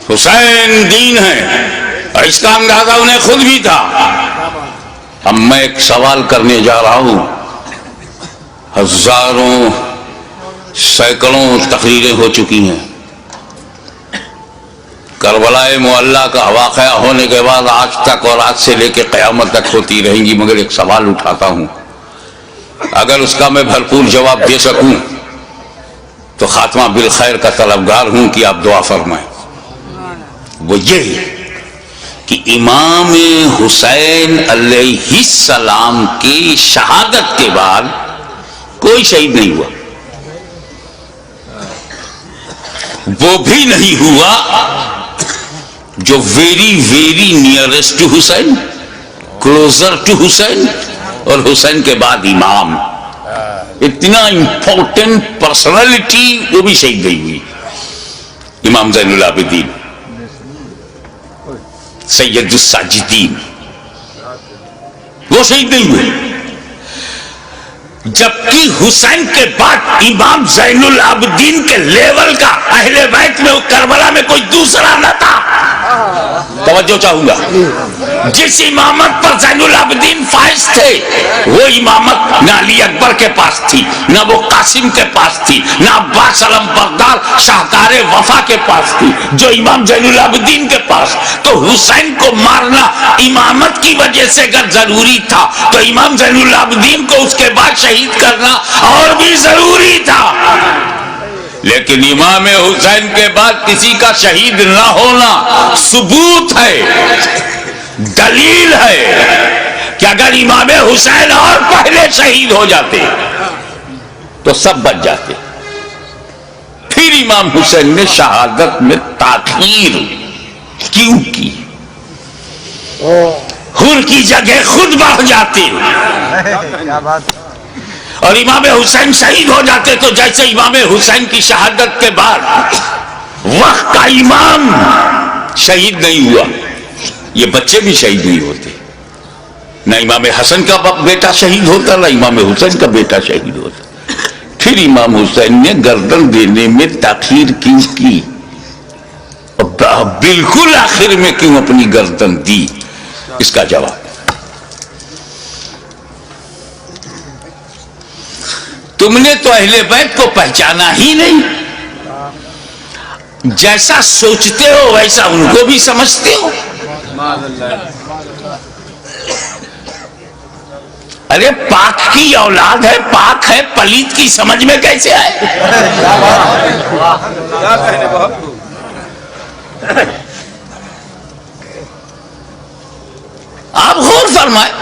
حسین دین ہے، اور اس کا اندازہ انہیں خود بھی تھا۔ اب میں ایک سوال کرنے جا رہا ہوں، ہزاروں سینکڑوں تقریریں ہو چکی ہیں، کربلا معلیٰ کا واقعہ ہونے کے بعد آج تک اور آج سے لے کے قیامت تک ہوتی رہیں گی، مگر ایک سوال اٹھاتا ہوں، اگر اس کا میں بھرپور جواب دے سکوں تو خاتمہ بالخیر کا طلبگار ہوں کہ آپ دعا فرمائیں۔ وہ یہ کہ امام حسین علیہ السلام کی شہادت کے بعد کوئی شہید نہیں ہوا، وہ بھی نہیں ہوا جو very nearest to Hussain, closer to Hussain, اور حسین کے بعد امام، اتنا امپورٹنٹ پرسنالٹی وہ بھی شہید نہیں ہوئی۔ امام زین العابدین، سید الساجدین، وہ شہید نہیں ہوئے، جبکہ حسین کے بعد امام زین العابدین کے لیول کا اہل بیت میں کربلا میں کوئی دوسرا نہ تھا۔ توجہ چاہوں گا، جس امامت پر زین العابدین فائز تھے وہ امامت نہ علی اکبر کے پاس تھی، نہ وہ قاسم کے پاس تھی، نہ عباس علم بردار شاہکار وفا کے پاس تھی، جو امام زین العابدین کے پاس۔ تو حسین کو مارنا امامت کی وجہ سے اگر ضروری تھا تو امام زین العابدین کو اس کے بعد شہید کرنا اور بھی ضروری تھا۔ لیکن امام حسین کے بعد کسی کا شہید نہ ہونا ثبوت ہے، دلیل ہے کہ اگر امام حسین اور پہلے شہید ہو جاتے تو سب بچ جاتے۔ پھر امام حسین نے شہادت میں تاخیر کیوں کی؟ حر کی جگہ خود بڑھ جاتے، اور امام حسین شہید ہو جاتے تو جیسے امام حسین کی شہادت کے بعد وقت کا امام شہید نہیں ہوا، یہ بچے بھی شہید نہیں ہوتے، نہ امام حسن کا بیٹا شہید ہوتا نہ امام حسین کا بیٹا شہید ہوتا۔ پھر امام حسین نے گردن دینے میں تاخیر کیوں کی؟ بالکل آخر میں کیوں اپنی گردن دی؟ اس کا جواب تم نے تو اہل بیت کو پہچانا ہی نہیں، جیسا سوچتے ہو ویسا ان کو بھی سمجھتے ہو۔ ارے پاک کی اولاد ہے، پاک ہے، پلیت کی سمجھ میں کیسے آئے؟ آپ غور فرمائیں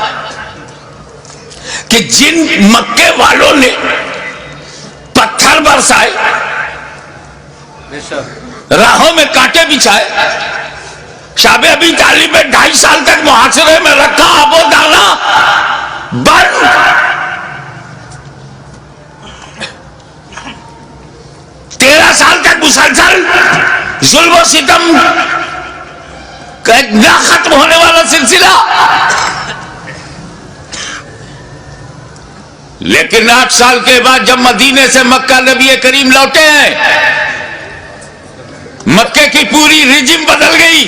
کہ جن مکے والوں نے پتھر برسائے، راہوں میں کانٹے بچھائے، شاب ابی طالب میں 2.5 سال تک محاصرے میں رکھا، اب وہ دانا بند، 13 سال تک مسلسل ظلم و ستم کا ایک نہ ختم ہونے والا سلسلہ۔ لیکن 8 سال کے بعد جب مدینے سے مکہ نبی کریم لوٹے ہیں، مکے کی پوری رجم بدل گئی،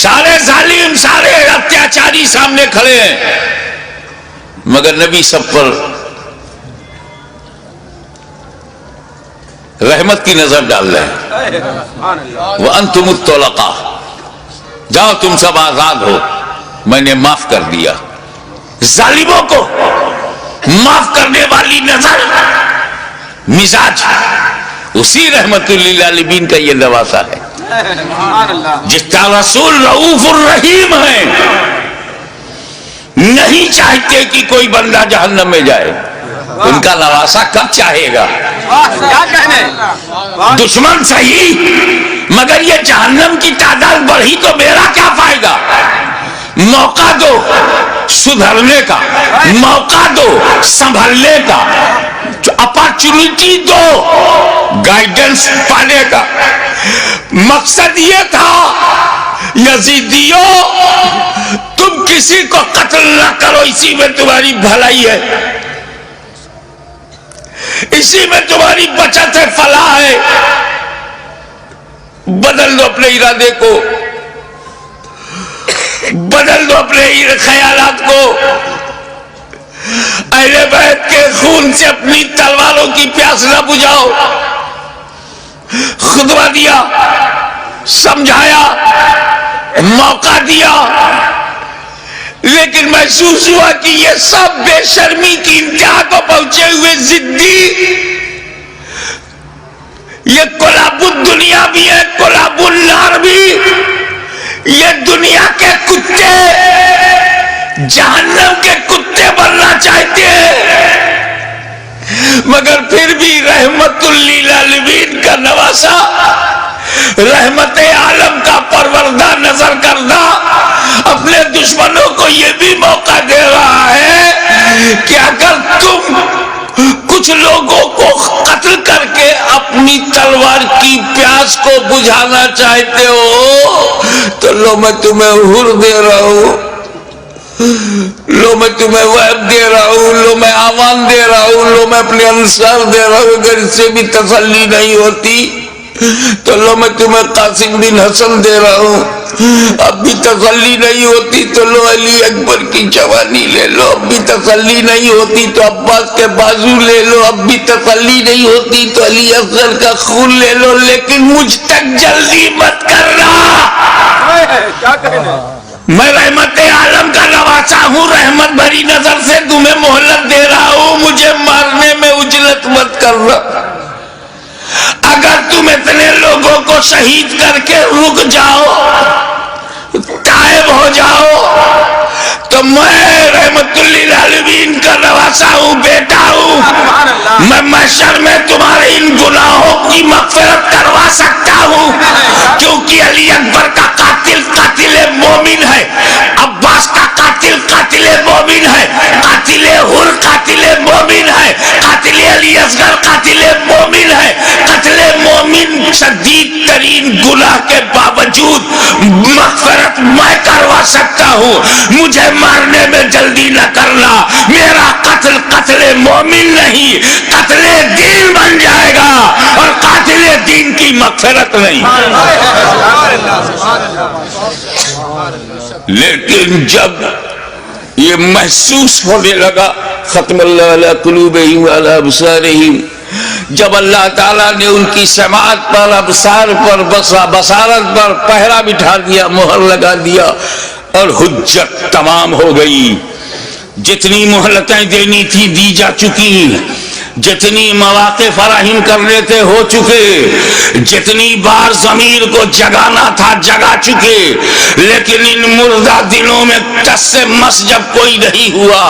سارے ظالم، سارے اتیاچاری سامنے کھڑے ہیں، مگر نبی سب پر رحمت کی نظر ڈال رہے ہیں۔ وَأَنْتُمُ الطُّلَقَاءُ، جاؤ تم سب آزاد ہو، میں نے معاف کر دیا۔ ظالموں کو معاف کرنے والی نظر، مزاج، اسی رحمت للعالمین کا یہ نواسا ہے، جس کا رسول رؤوف الرحیم ہے، نہیں چاہتے کہ کوئی بندہ جہنم میں جائے، ان کا نواسا کب چاہے گا؟ دشمن صحیح، مگر یہ جہنم کی تعداد بڑھی تو میرا کیا فائدہ؟ موقع دو سدھرنے کا، موقع دو سنبھلنے کا، اپارچونٹی دو گائیڈنس پانے کا۔ مقصد یہ تھا یزیدیوں تم کسی کو قتل نہ کرو، اسی میں تمہاری بھلائی ہے، اسی میں تمہاری بچت ہے، فلاح ہے. بدل دو اپنے ارادے کو، بدل دو اپنے خیالات کو. اہل بیت کے خون سے اپنی تلواروں کی پیاس نہ بجھاؤ. خطبہ دیا، سمجھایا، موقع دیا، لیکن محسوس ہوا کہ یہ سب بے شرمی کی انتہا کو پہنچے ہوئے ضدی، یہ کلاب الدنیا بھی ہے، کلاب النار بھی. یہ دنیا کے کتے جہنم کے کتے بننا چاہتے ہیں، مگر پھر بھی رحمت للعالمین کا نواسا، رحمت عالم کا پروردہ نظر کردہ اپنے دشمنوں کو یہ بھی موقع دے رہا ہے کہ اگر تم کچھ لوگوں کو قتل کر کے اپنی تلوار کی پیاس کو بجھانا چاہتے ہو تو لو میں تمہیں حر دے رہا ہوں، لو میں تمہیں وہب دے رہا ہوں، لو میں آمان دے رہا ہوں، لو میں اپنے انصار دے رہا ہوں. اگر اس سے بھی تسلی نہیں ہوتی تو لو میں تمہیں قاسم بن حسن دے رہا ہوں. اب بھی تسلی نہیں ہوتی تو لو علی اکبر کی جوانی لے لو. اب بھی تسلی نہیں ہوتی تو عباس کے بازو لے لو. اب بھی تسلی نہیں ہوتی تو علی اصغر کا خون لے لو. لیکن مجھ تک جلدی مت کرنا. میں رحمت عالم کا نواسا ہوں، رحمت بھری نظر سے تمہیں مہلت دے رہا ہوں. مجھے مارنے میں اجلت مت کرنا. اگر تم اتنے لوگوں کو شہید کر کے رک جاؤ، غائب ہو جاؤ، تو میں رحمت للعالمین کا نواسا ہوں، بیٹا ہوں. میں محشر میں تمہارے ان گناہوں کی مغفرت کروا سکتا ہوں، کیونکہ علی اکبر کا قاتل قاتل مومن ہے، عباس کا قاتل قاتل مومن ہے، قاتل حر قاتل مومن ہے، قاتل علی اصغر قاتل مومن ہے. قتل مومن شدید ترین گناہ کے باوجود مغفرت میں کروا سکتا ہوں. مجھے مارنے میں جلدی نہ کرنا. میرا قتل قتل مومن نہیں، قتل دین بن جائے گا، اور قاتل دین کی مغفرت نہیں. لیکن جب یہ محسوس ہونے لگا، ختم اللہ علی قلوبہم وعلی ابصارہم، جب اللہ تعالیٰ نے ان کی سماعت پر، ابصار پر، بصارت پر پہرا بٹھا دیا، مہر لگا دیا، اور حجت تمام ہو گئی. جتنی مہلتیں دینی تھی دی جا چکی، جتنی مواقع فراہم کرنے تھے ہو چکے، جتنی بار ضمیر کو جگانا تھا جگا چکے. لیکن ان مردہ دنوں میں ٹس سے مس جب کوئی نہیں ہوا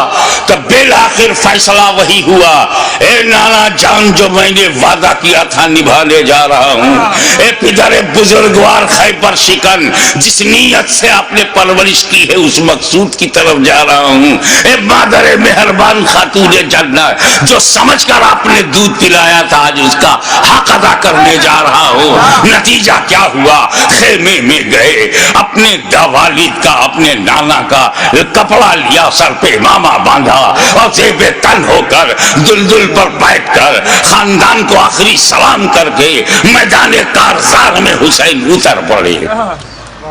تو بالآخر فیصلہ وہی ہوا. اے نانا جان، جو میں نے وعدہ کیا تھا نبھانے جا رہا ہوں. اے پدر بزرگوار خیبر شکن، جس نیت سے آپ نے پرورش کی ہے اس مقصود کی طرف جا رہا ہوں. اے مادر مہربان خاتون جنت، جو سمجھ کر آپ نے دودھ پلایا تھا آج اس کا حق ادا کرنے جا رہا ہوں. نتیجہ کیا ہوا؟ خیمے میں گئے، اپنے والد کا، اپنے نانا کا کپڑا لیا، سر پہ امامہ باندھا، اور زیب تن ہو کر دلدل پر بیٹھ کر خاندان کو آخری سلام کر کے میدان کارزار میں حسین اتر پڑے.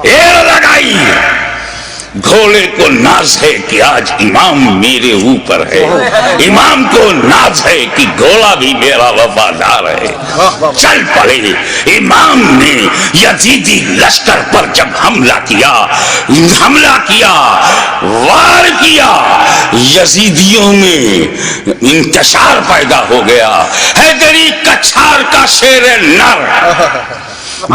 ایر لگائی. گھوڑے کو ناز ہے کہ آج امام میرے اوپر ہے، امام کو ناز ہے کہ گھوڑا بھی میرا وفادار ہے. چل پڑے. امام نے یزیدی لشکر پر جب حملہ کیا، وار کیا، یزیدیوں میں انتشار پیدا ہو گیا. حیدری کچھار کا شیر نر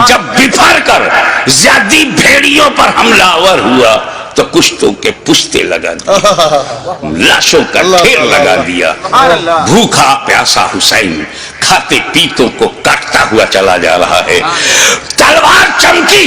جب بفر کر زیادی بھیڑیوں پر حملہ آور ہوا تو کشتوں کے پشتے لگا دیا، لاشوں کا ڈھیر لگا دیا. بھوکا پیاسا حسین کھاتے پیتوں کو کاٹتا ہوا چلا جا رہا ہے. تلوار چمکی،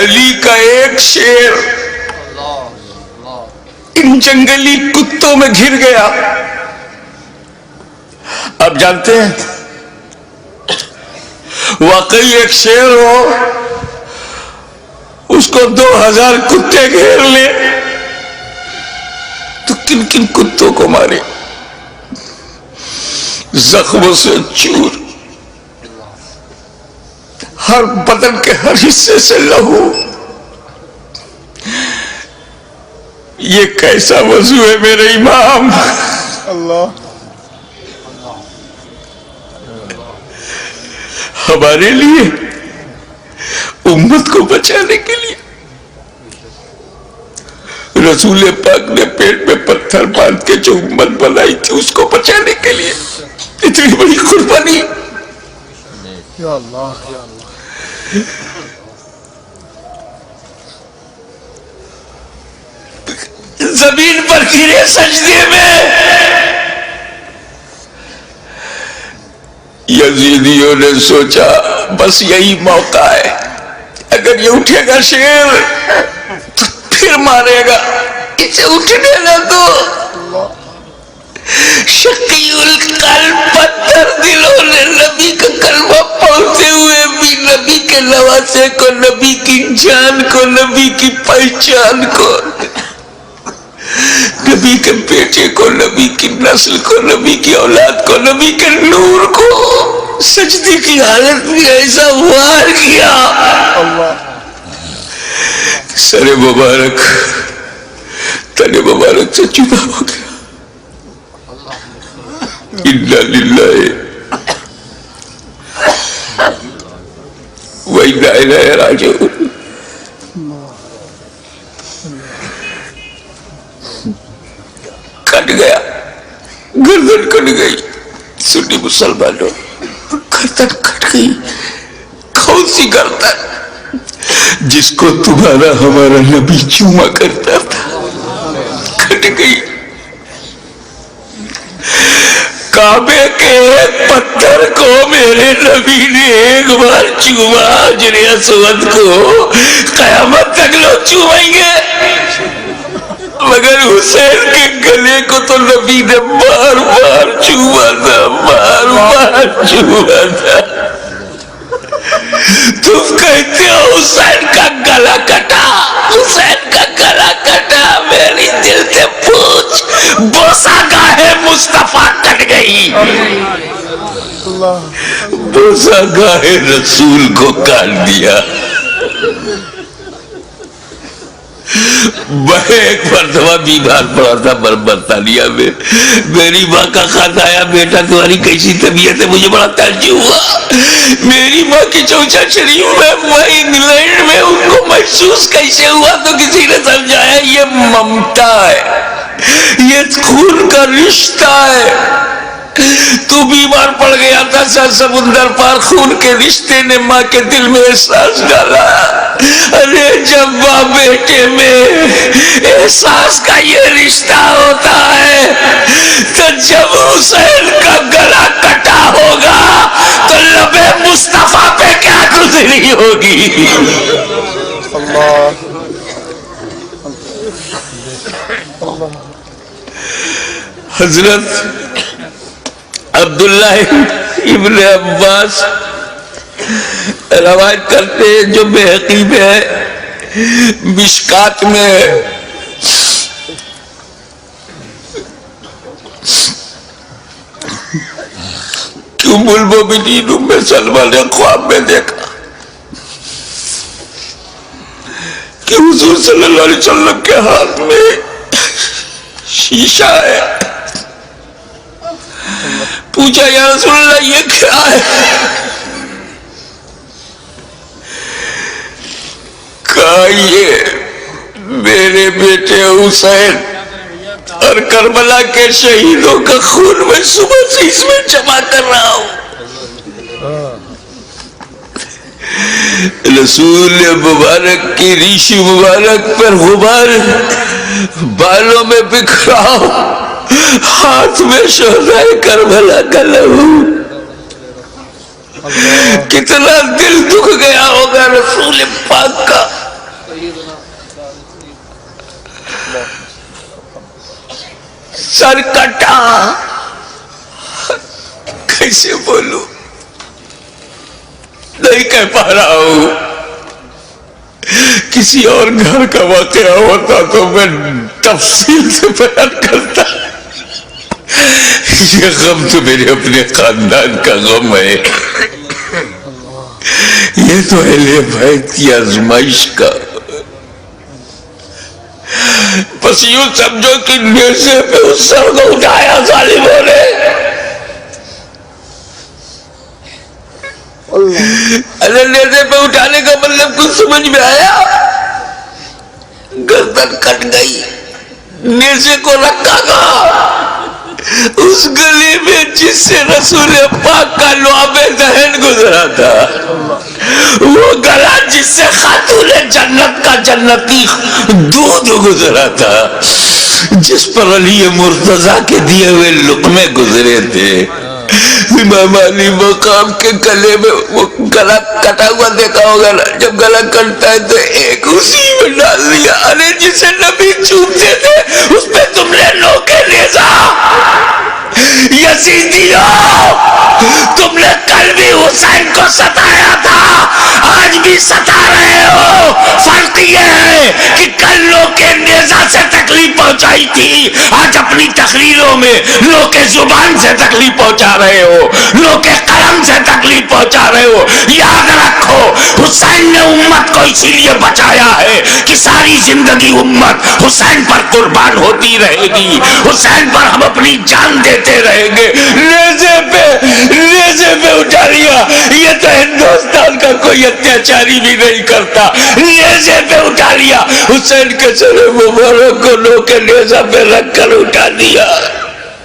علی کا ایک شیر ان جنگلی کتوں میں گھر گیا. آپ جانتے ہیں واقعی ایک شیر ہو اس کو 2000 کتے گھیر لے تو کن کن کتوں کو مارے؟ زخموں سے چور، ہر بدن کے ہر حصے سے لہو. یہ کیسا وضو ہے میرے امام؟ اللہ ہمارے لیے، امت کو بچانے کے لیے رسول پاک نے پیٹ میں پتھر باندھ کے جو امت بنائی تھی اس کو بچانے کے لیے اتنی بڑی قربانی. یا اللہ یا اللہ. زمین پر گرے سجدے میں. یزیدیوں نے سوچا بس یہی موقع ہے، اگر یہ اٹھے گا شیر تو پھر مارے گا، اسے اٹھنے نہ دو. شقی القلب پتھر دلوں نے نبی کا کلمہ پڑھتے ہوئے بھی نبی کے نواسے کو، نبی کی جان کو، نبی کی پہچان کو، نبی کے بیٹے کو، نبی کی نسل کو، نبی کی اولاد کو، نبی کے نور کو سجدے کی حالت میں ایسا وار کیا سر مبارک تن مبارک سے جدا ہو گیا. انا للہ و انا الیہ راجعون. کٹ گیا، گردن کٹ گئی. سنی مسلمانوں، گردن کٹ گئی. کون سی گردن؟ جس کو تمہارا ہمارا نبی چوما کرتا تھا، کٹ گئی. کعبے کے ایک پتھر کو میرے نبی نے ایک بار چوما، حجر اسود کو. قیامت تک لوگ چومیں گے، مگر حسین کے گلے کو تو نبی نے بار بار چوما تھا، بار بار چوما تھا. تم کہتے ہو حسین کا گلا کٹا، حسین کا گلا کٹا. میری دل سے پوچھ، بوسہ گاہ مصطفیٰ کٹ گئی، بوسہ گاہ رسول کو کاٹ دیا. میں ایک مرتبہ بیمار پڑا تھا برطانیہ میں. میری ماں کا خط آیا، بیٹا تمہاری کیسی طبیعت ہے؟ مجھے بڑا تعجب ہوا. میری ماں کی چوچا شریف میں انگلینڈ میں، ان کو محسوس کیسے ہوا؟ تو کسی نے سمجھایا یہ ممتا ہے، یہ خون کا رشتہ ہے. تو بیمار پڑ گیا تھا، سمندر پار خون کے رشتے نے ماں کے دل میں احساس ڈالا. ارے جب ماں بیٹے میں احساس کا یہ رشتہ ہوتا ہے تو جب حسین کا گلا کٹا ہوگا تو لبے مصطفیٰ پہ کیا گزری ہوگی. حضرت عبداللہ ابن عباس روایت کرتے ہیں، جو بحقی میں ہے، مشکات میں کہ ام المومنین ام سلمہ نے خواب میں دیکھا کہ حضور صلی اللہ علیہ وسلم کے ہاتھ میں شیشہ ہے. پوچھا یا رسول اللہ یہ کیا ہے؟ کہا یہ میرے بیٹے حسین اور کربلا کے شہیدوں کا خون میں صبح سے اس میں جمع کر رہا ہوں. رسول مبارک کی ریش مبارک پر غبار بالوں میں بکھرا، ہاتھ میں شہدائے کربلا کا لہو. کتنا دل دکھ گیا ہوگا رسول پاک کا. سر کٹا. کیسے بولوں, نہیں کہہ پا رہا ہوں. کسی اور گھر کا واقعہ ہوتا تو میں تفصیل سے بیان کرتا. یہ غم تو میرے اپنے خاندان کا غم ہے. یہ تو اہل بیت کی آزمائش کا. بس یوں سمجھو کہ نیزے پہ اس سر کو اٹھایا ظالموں نے. ارے نیزے پہ اٹھانے کا مطلب کچھ سمجھ میں آیا؟ گردن کٹ گئی. نیزے کو رکھا گا اس گلی میں جس سے رسول پاک کا لعاب ذہن گزرا تھا. وہ گلا جس سے خاتون جنت کا جنتی دودھ گزرا تھا, جس پر علی مرتضیٰ کے دیے ہوئے لقمے گزرے تھے. امام علی مقام کے گلے میں وہ گلا کٹا ہوا دیکھا ہوگا نا, جب گلا کٹتا ہے تو ایک اسی میں ڈال دیا. ارے جسے نبی چومتے تھے اس پہ تم نے لوکے نیزا. یزیدیوں, تم نے کل بھی حسین کو ستایا تھا, آج بھی ستا رہے ہو. فرق یہ ہے کہ کل لوکے نیزا سے تکلیف پہنچائی تھی, آج اپنی تقریروں میں لوکے زبان سے تکلیف پہنچا رہے ہو, لوکے قلم سے تکلیف پہنچا رہے ہو. یاد رکھو, حسین نے امت کو اسی لیے بچایا ہے کہ ساری زندگی امت حسین پر قربان ہوتی رہے گی, حسین پر ہم اپنی جان دیتے رہیں گے. نیزے پہ اٹھا لیا. یہ تو ہندوستان کا کوئی اتیاچاری بھی نہیں کرتا. نیزے پہ اٹھا لیا. حسین کے سر مبارک کو لوگ نیزہ پہ رکھ کر اٹھا دیا.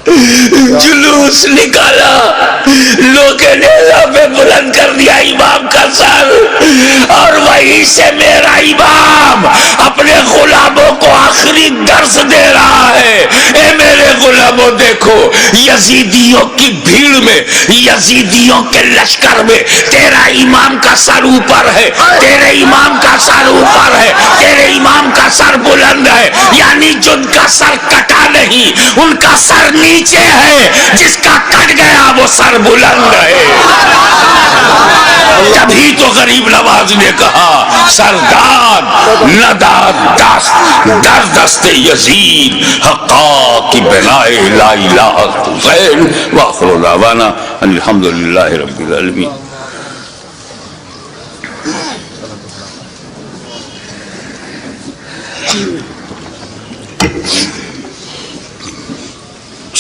جلوس نکالا, لوگ نیزہ پہ بلند کر دیا امام کا سر, اور وہیں سے میرا امام اپنے غلاموں کو آخری درس دے رہا ہے. اے میرے غلاموں, دیکھو یزیدیوں کی بھیڑ میں, یزیدیوں کے لشکر میں تیرا امام کا سر اوپر ہے, تیرے امام کا سر اوپر ہے, تیرے امام کا سر بلند ہے. یعنی جن کا سر کٹا نہیں, ان کا سر نیچے ہے, جس کا کٹ گیا وہ سر بلند ہے. تبھی تو غریب نواز نے کہا, سرداد نداد در دست یزید حقا کی بنائے لا الہ حسین. وآخر دعوانا الحمدللہ رب العالمین.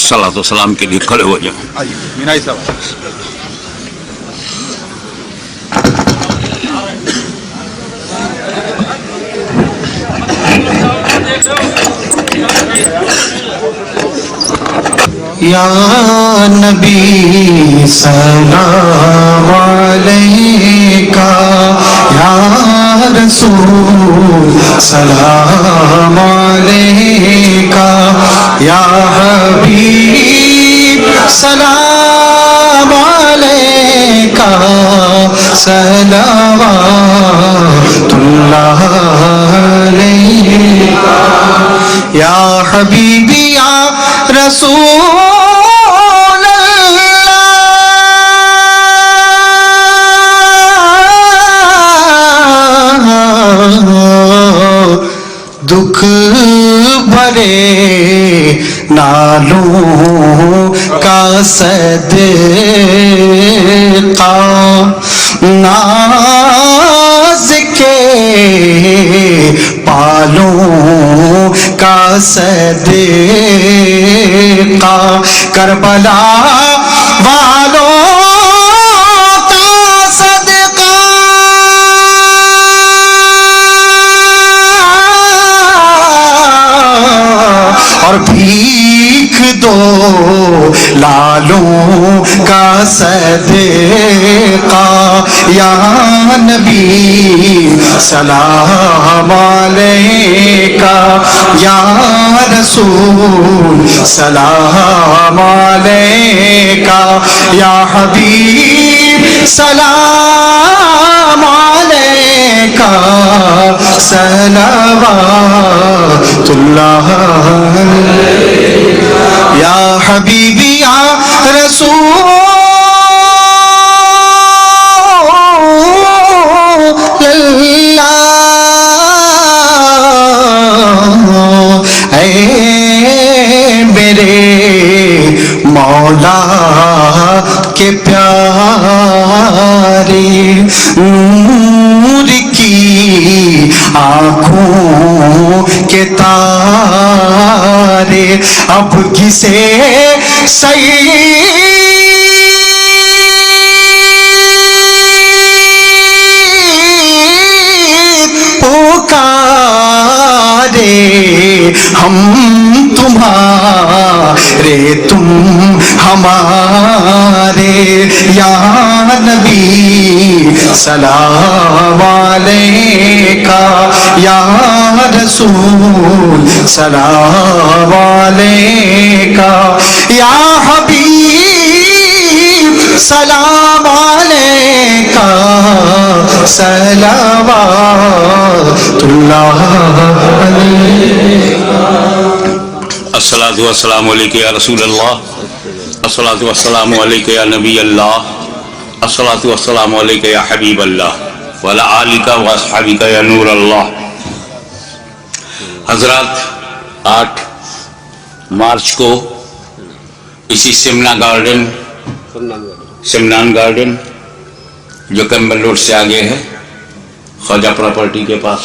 صلاۃ و سلام کے لیے کھڑے ہو جائیں. مینائی صاحب. یا نبی سلام علیکہ, یا رسول سلام علیکہ, یا حبیب سلام علیکہ, صلوات اللہ علیکہ, یا حبیبی یا رسول دکھ بھرے نالوں کا صدقہ, ناز کے پالوں کا صدقہ, کربلا والوں کا صدقہ, اور بھیک دو لالوں کا صدقہ. یا نبی سلام علیکہ, یا رسول سلام علیکہ, یا حبیب سلام علیکہ, کا صلوات اللہ یا حبیبی یا رسول اللہ، اے میرے مولا کے پیارے، نور کی آنکھوں کے تارے، اب کسے سید پکارے، ہم تمہارے تم ہمارے، یا نبی سلام علیکہ، یا رسول سلام علیکہ، یا حبیب سلام علیکہ، صلوات اللہ علیکہ۔ الصلاۃ والسلام علیکہ یا رسول اللہ، الصلاۃ والسلام علیکہ یا نبی اللہ، الصلاۃ والسلام علیکہ یا حبیب اللہ، وعلی آلکہ واصحابکہ یا نور اللہ۔ حضرات، 8 مارچ کو اسی سمنان گارڈن جو کیمبل روڈ سے آگے ہے، خواجہ پراپرٹی کے پاس،